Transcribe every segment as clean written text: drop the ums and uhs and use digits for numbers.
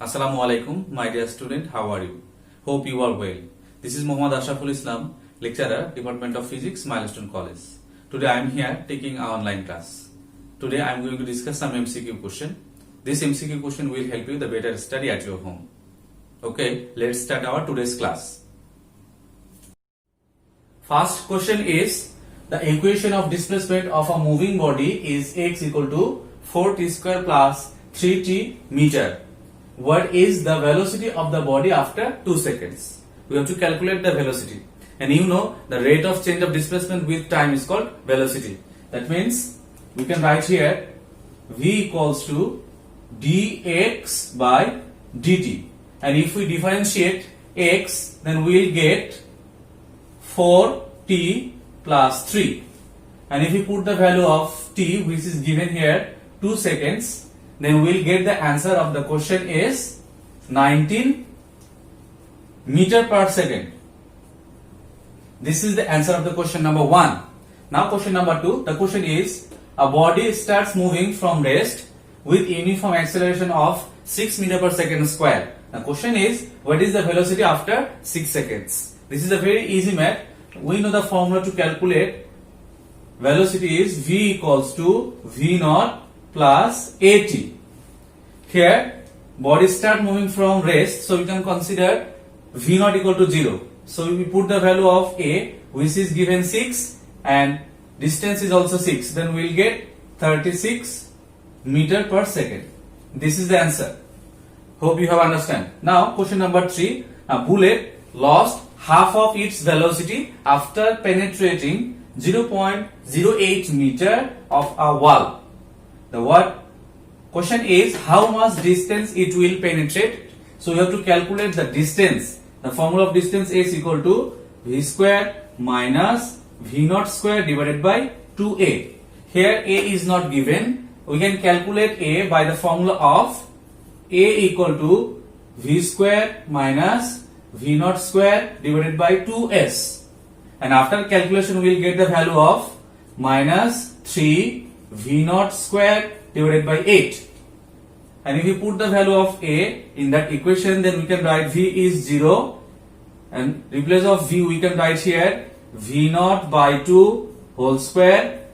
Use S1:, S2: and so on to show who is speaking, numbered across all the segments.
S1: Assalamu alaikum, my dear student. How are you? Hope you are well. This is Muhammad Ashraful Islam, lecturer, Department of Physics, Milestone College. Today I am here taking our online class. Today I am going to discuss some MCQ question. This MCQ question will help you the better study at your home. Okay, let's start our today's class. First question is the equation of displacement of a moving body is x equal to 4t square plus 3t meter. What is the velocity of the body after 2 seconds? We have to calculate the velocity. And you know the rate of change of displacement with time is called velocity. That means we can write here v equals to dx by dt. And if we differentiate x, then we will get 4t plus 3. And if we put the value of t, which is given here 2 seconds, then we will get the answer of the question is 19 meter per second. This is the answer of the question number 1. Now question number 2, the question is a body starts moving from rest with uniform acceleration of 6 meter per second square. The question is what is the velocity after 6 seconds? This is a very easy math. We know the formula to calculate velocity is v equals to v naught plus at. Here body start moving from rest, so we can consider v naught equal to 0. So we put the value of a, which is given 6, and distance is also 6, then we will get 36 meter per second. This is the answer. Hope you have understand. Now question number 3, a bullet lost half of its velocity after penetrating 0.08 meter of a wall. The question is how much distance it will penetrate. So we have to calculate the distance. The formula of distance is equal to v square minus v naught square divided by 2a. Here a is not given. We can calculate a by the formula of a equal to v square minus v naught square divided by 2s. And after calculation we will get the value of minus 3 v naught square divided by 8. And if we put the value of a in that equation, then we can write v is 0, and replace of v we can write here v naught by 2 whole square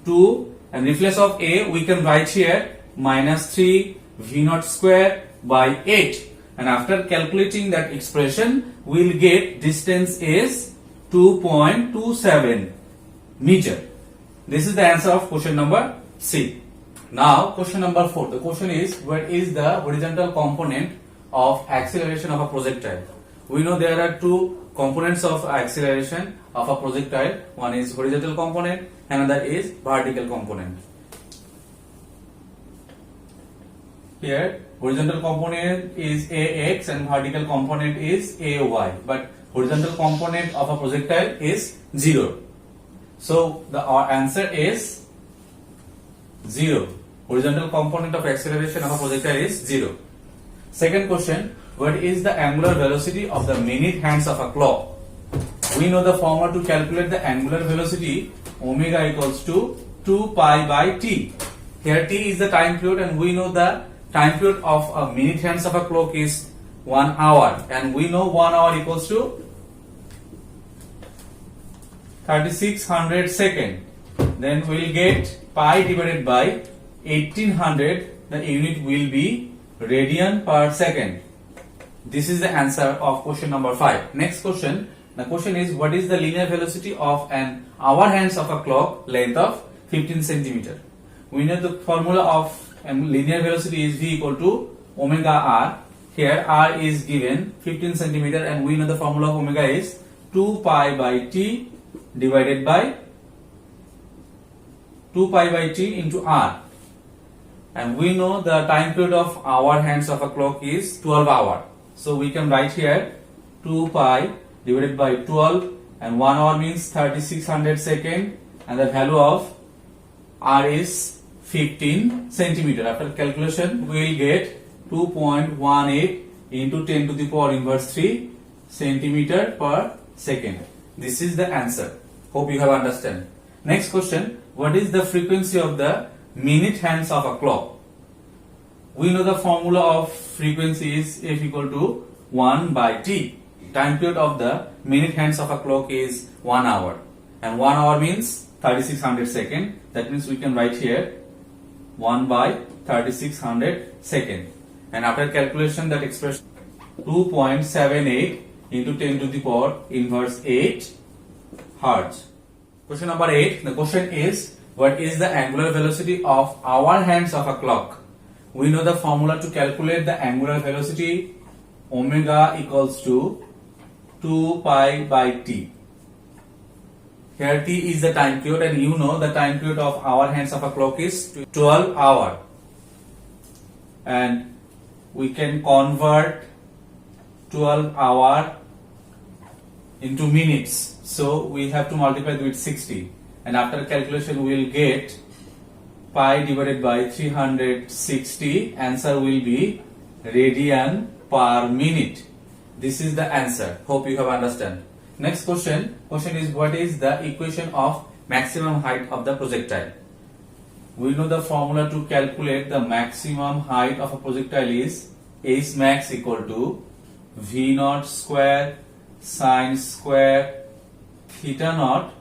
S1: 2, and replace of a we can write here minus 3 v naught square by 8. And after calculating that expression, we will get distance is 2.27 meter. This is the answer of question number C. Now question number 4. The question is what is the horizontal component of acceleration of a projectile? We know there are two components of acceleration of a projectile. One is horizontal component, another is vertical component. Here horizontal component is ax and vertical component is ay, but horizontal component of a projectile is 0. So our answer is 0. Horizontal component of acceleration of a projectile is 0. Second question, what is the angular velocity of the minute hands of a clock? We know the formula to calculate the angular velocity, omega equals to 2 pi by t. Here t is the time period, and we know the time period of a minute hands of a clock is 1 hour, and we know 1 hour equals to 3600 second. Then we will get pi divided by 1800, the unit will be radian per second. This is the answer of question number 5. Next question, the question is what is the linear velocity of an hour hands of a clock length of 15 centimeter. We know the formula of linear velocity is v equal to omega r. Here r is given 15 centimeter, and we know the formula of omega is 2 pi by t divided by 2 pi by t into r. And we know the time period of hour hands of a clock is 12 hour. So we can write here 2 pi divided by 12, and 1 hour means 3600 second, and the value of r is 15 centimeter. After calculation we will get 2.18 into 10 to the power inverse 3 centimeter per second. This is the answer. Hope you have understand. Next question, what is the frequency of the minute hands of a clock? we know the formula of frequency is F equal to 1 by T. Time period of the minute hands of a clock is 1 hour, and 1 hour means 3600 second. That means we can write here 1 by 3600 second, and after calculation that expression 2.78 into 10 to the power inverse 8 hertz. Question number 8. The question is, what is the angular velocity of hour hands of a clock? We know the formula to calculate the angular velocity, omega equals to 2 pi by t. Here t is the time period, and you know the time period of hour hands of a clock is 12 hour, and we can convert 12 hour into minutes, so we have to multiply with 60, and after calculation we will get pi divided by 360. Answer will be radian per minute. This is the answer. Hope you have understand. Next question. Question is, what is the equation of maximum height of the projectile? We know the formula to calculate the maximum height of a projectile is H max equal to V naught square sine square theta naught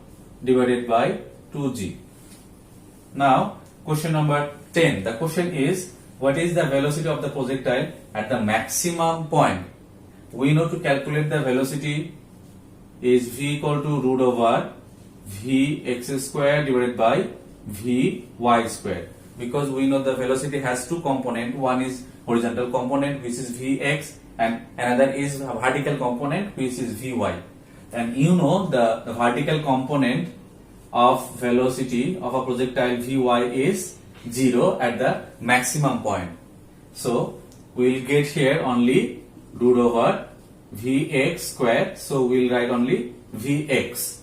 S1: divided by 2g. Now question number 10. The question is, what is the velocity of the projectile at the maximum point? We know to calculate the velocity is v equal to root over v x square divided by v y square, because we know the velocity has two components. One is horizontal component, which is vx, and another is a vertical component, which is vy. And you know the vertical component of velocity of a projectile vy is 0 at the maximum point. So we will get here only root over vx square, so we will write only vx.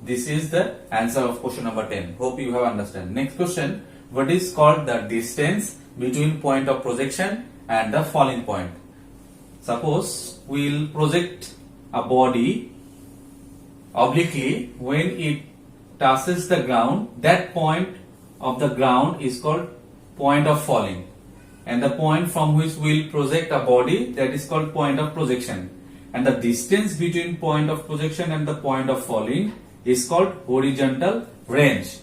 S1: This is the answer of question number 10. Hope you have understand. Next question, what is called the distance between point of projection and the falling point? Suppose we will project a body obliquely. When it touches the ground, that point of the ground is called point of falling, and the point from which we will project a body, that is called point of projection, and the distance between point of projection and the point of falling is called horizontal range.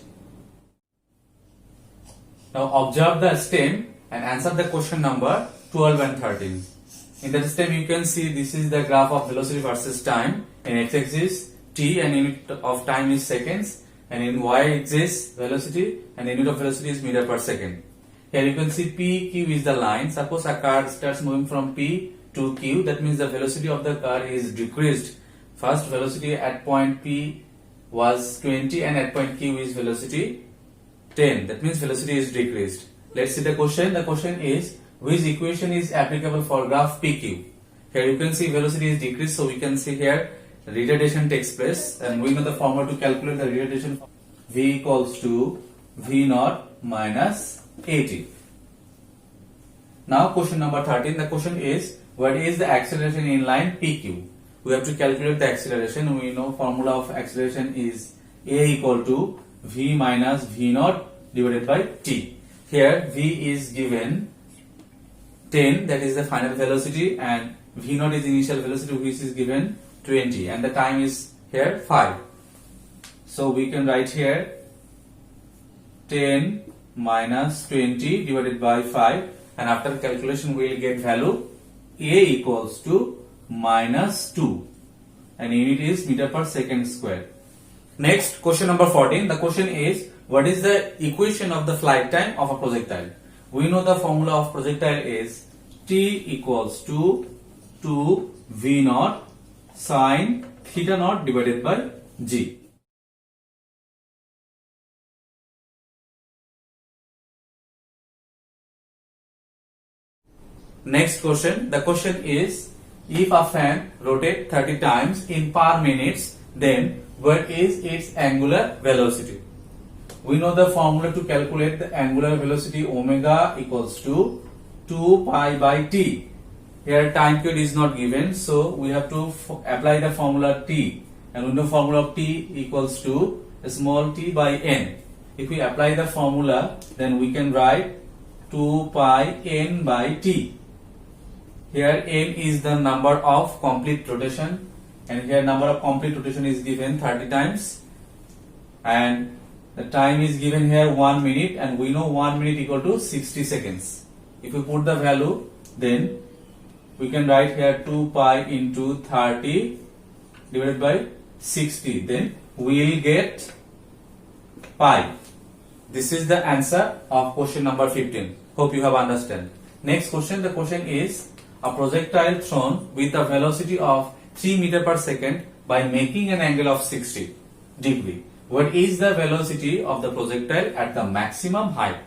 S1: Now observe the stem and answer the question number 12 and 13. In the stem you can see this is the graph of velocity versus time. In x-axis t and unit of time is seconds, and in y-axis velocity and unit of velocity is meter per second. Here you can see p, q is the line. Suppose a car starts moving from p to q, that means the velocity of the car is decreased. First velocity at point p was 20, and at point q is velocity 10. That means velocity is decreased. Let's see the question. The question is, which equation is applicable for graph PQ? Here you can see velocity is decreased, so we can see here retardation takes place, and we know the formula to calculate the retardation. V equals to V naught minus AT. Now question number 13. The question is, what is the acceleration in line PQ? We have to calculate the acceleration. We know formula of acceleration is A equal to V minus V naught divided by T. Here V is given 10, that is the final velocity, and V naught is initial velocity, which is given 20, and the time is here 5. So we can write here 10 minus 20 divided by 5, and after calculation we will get value A equals to minus 2, and unit is meter per second square. Next, question number 14. The question is, what is the equation of the flight time of a projectile? We know the formula of projectile is T equals to 2 V naught sine theta naught divided by G. Next question. The question is, if a fan rotates 30 times in per minutes, then what is its angular velocity? We know the formula to calculate the angular velocity, omega equals to 2 pi by t. Here time period is not given, so we have to apply the formula t, and we know formula of t equals to small t by n. If we apply the formula, then we can write 2 pi n by t. Here n is the number of complete rotation, and here number of complete rotation is given 30 times, and the time is given here 1 minute, and we know 1 minute equal to 60 seconds. If we put the value, then we can write here 2 pi into 30 divided by 60. Then we will get pi. This is the answer of question number 15. Hope you have understand. Next question. The question is a projectile thrown with a velocity of 3 meter per second by making an angle of 60 degree. What is the velocity of the projectile at the maximum height?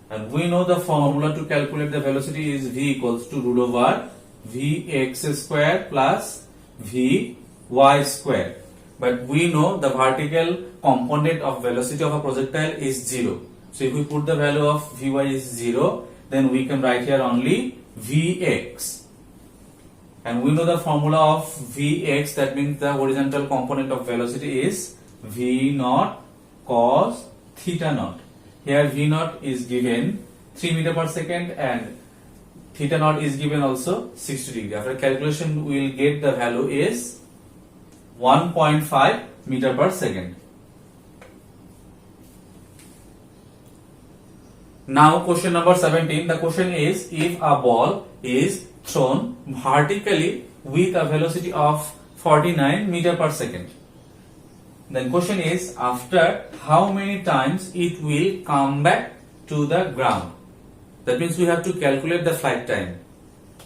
S1: And we know the formula to calculate the velocity is v equals to root over vx square plus vy square. But we know the vertical component of velocity of a projectile is 0. So if we put the value of vy is 0, then we can write here only vx. And we know the formula of vx, that means the horizontal component of velocity is v naught cos theta naught. Here v naught is given 3 meter per second and theta naught is given also 60 degree. After calculation we will get the value is 1.5 meter per second. Now question number 17. The question is, if a ball is thrown vertically with a velocity of 49 meter per second, then question is, after how many times it will come back to the ground. That means we have to calculate the flight time,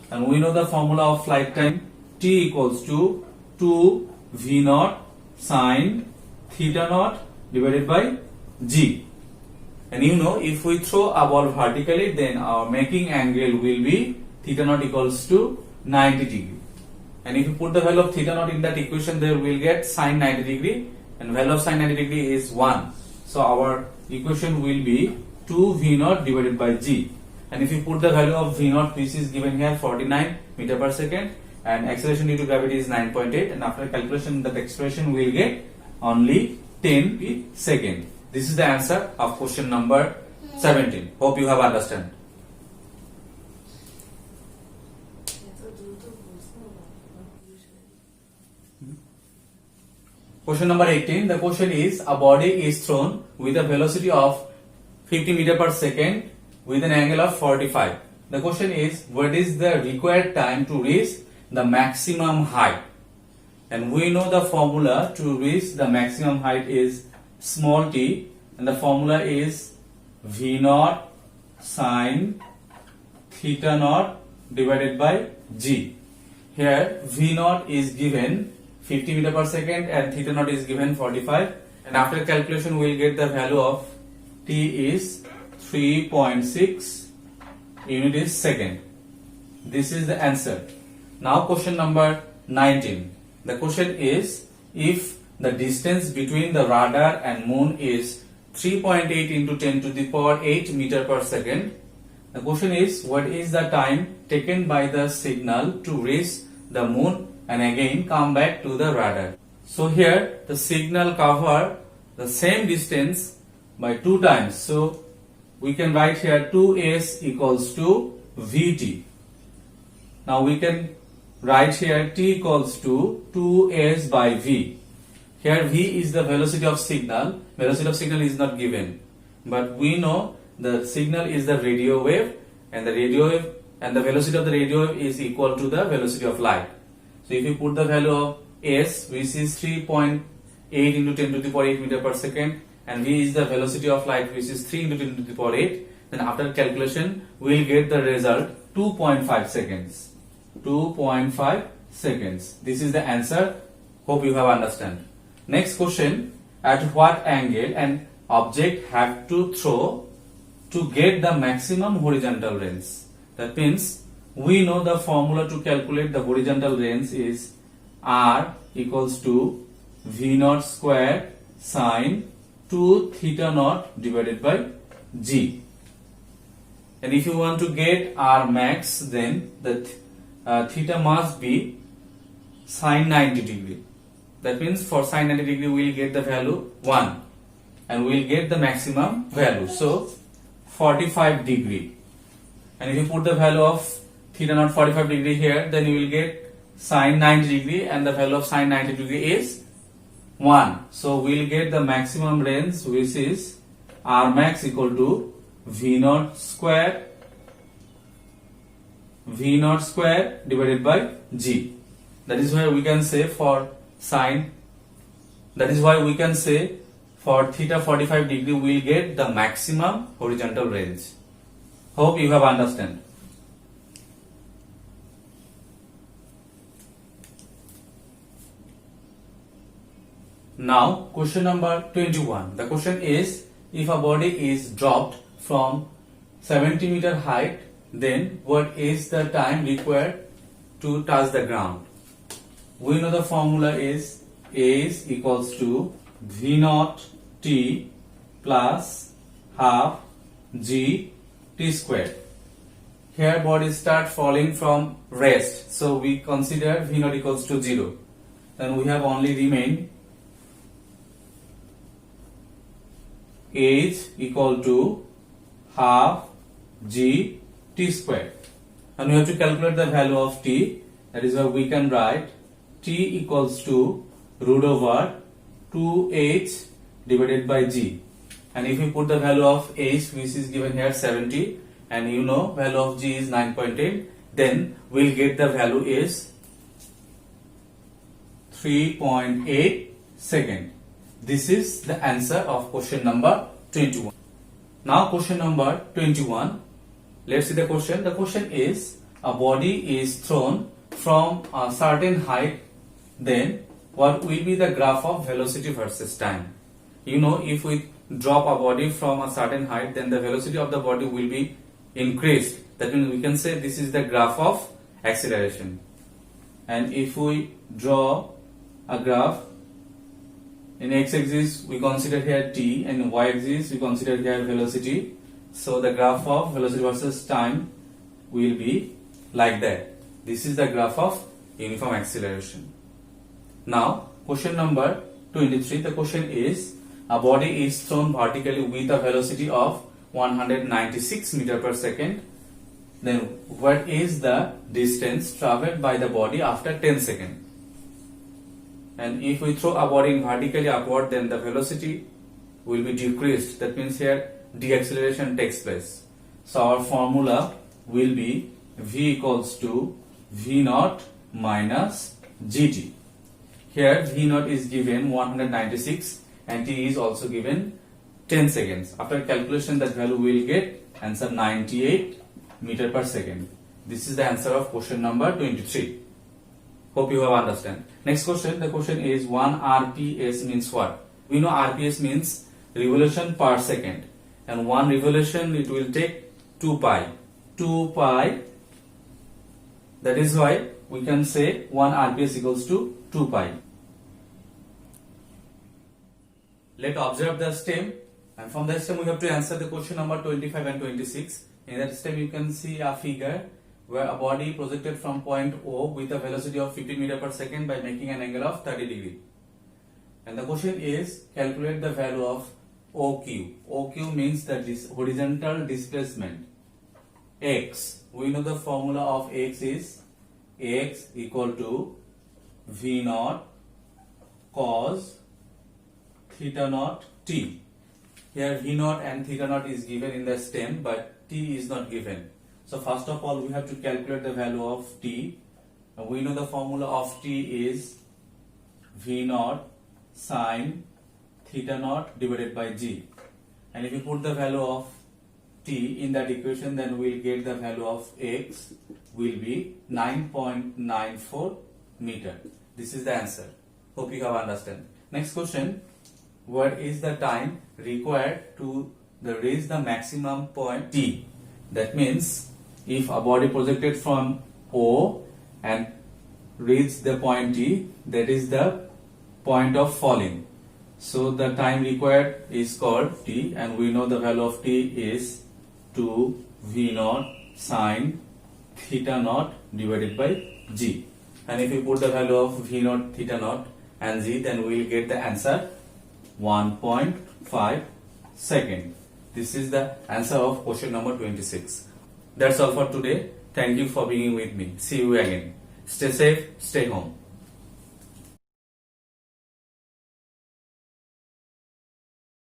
S1: and we know the formula of flight time, t equals to 2 v naught sine theta naught divided by g. And you know, if we throw a ball vertically, then our making angle will be theta naught equals to 90 degree. And if you put the value of theta naught in that equation, there we will get sine 90 degree, and value of sine 90 degree is 1. So our equation will be 2 v naught divided by g. And if you put the value of v naught, which is given here 49 meter per second, and acceleration due to gravity is 9.8, and after calculation that expression will get only 10 second. This is the answer of question number 17. Hope you have understand. Question number 18. The question is, a body is thrown with a velocity of 50 meter per second with an angle of 45. The question is, what is the required time to reach the maximum height? And we know the formula to reach the maximum height is small t, and the formula is v naught sine theta naught divided by g. Here v naught is given 50 meter per second and theta naught is given 45, and after calculation we will get the value of t is 3.6 unit is second. This is the answer. Now question number 19. The question is, if the distance between the radar and moon is 3.8 into 10 to the power 8 meter per second, the question is, what is the time taken by the signal to reach the moon and again come back to the radar? So here the signal cover the same distance by 2 times. So we can write here 2s equals to vt. Now we can write here t equals to 2s by v. Here v is the velocity of signal. Velocity of signal is not given, but we know the signal is the radio wave, and the radio wave and the velocity of the radio wave is equal to the velocity of light. So if you put the value of s, which is 3.8 into 10 to the power 8 meter per second, and v is the velocity of light, which is 3 into 10 to the power 8, then after calculation we will get the result 2.5 seconds. 2.5 seconds. This is the answer. Hope you have understand. Next question, at what angle an object have to throw to get the maximum horizontal range? That means we know the formula to calculate the horizontal range is r equals to v naught square sine 2 theta naught divided by g. And if you want to get r max, then the theta must be sine 90 degree. That means for sine 90 degree we will get the value 1, and we will get the maximum value. So 45 degree. And if you put the value of theta naught 45 degree here, then you will get sine 90 degree, and the value of sine 90 degree is 1. So we will get the maximum range, which is R max equal to V naught square divided by G. That is why we can say for for theta 45 degree we will get the maximum horizontal range. Hope you have understand. Now question number 21. The question is, if a body is dropped from 70 meter height, then what is the time required to touch the ground? We know the formula is A is equals to V naught T plus half G T squared. Here body start falling from rest, so we consider V naught equals to 0. Then we have only remained A is equal to half G T squared, and we have to calculate the value of T. That is why we can write T equals to root over 2H divided by G. And if you put the value of H, which is given here 70, and you know value of G is 9.8, then we'll get the value is 3.8 second. This is the answer of question number 21. Now question number 21. Let's see the question. The question is, a body is thrown from a certain height, then what will be the graph of velocity versus time? You know, if we drop a body from a certain height, then the velocity of the body will be increased. That means we can say this is the graph of acceleration. And if we draw a graph, in x-axis we consider here t, and in y-axis we consider here velocity. So the graph of velocity versus time will be like that. This is the graph of uniform acceleration. Now question number 23. The question is, a body is thrown vertically with a velocity of 196 meter per second. Then what is the distance traveled by the body after 10 seconds? And if we throw a body vertically upward, then the velocity will be decreased. That means here deacceleration takes place. So our formula will be V equals to V naught minus GT. Here V naught is given 196 and T is also given 10 seconds. After calculation, that value will get answer 98 meter per second. This is the answer of question number 23. Hope you have understand. Next question. The question is, 1 RPS means what? We know RPS means revolution per second, and 1 revolution it will take 2 pi. 2 pi. That is why we can say 1 RPS equals to 2 pi. Let's observe the stem, and from the stem we have to answer the question number 25 and 26. In that stem you can see a figure where a body projected from point O with a velocity of 50 meter per second by making an angle of 30 degree. And the question is, calculate the value of OQ. OQ means the horizontal displacement. X. We know the formula of X is X equal to V naught cos theta naught T. Here V naught and theta naught is given in the stem, but T is not given. So first of all we have to calculate the value of T. And we know the formula of T is V naught sine theta naught divided by G. And if you put the value of T in that equation, then we will get the value of X will be 9.94 meter. This is the answer. Hope you have understand. Next question. What is the time required to reach the maximum point T? That means if a body projected from O and reach the point T, that is the point of falling. So the time required is called T, and we know the value of T is 2 V naught sine theta naught divided by G. And if you put the value of V naught, theta naught and G, then we will get the answer 1.5 second. This is the answer of question number 26. That's all for today. Thank you for being with me. See you again. Stay safe, stay home.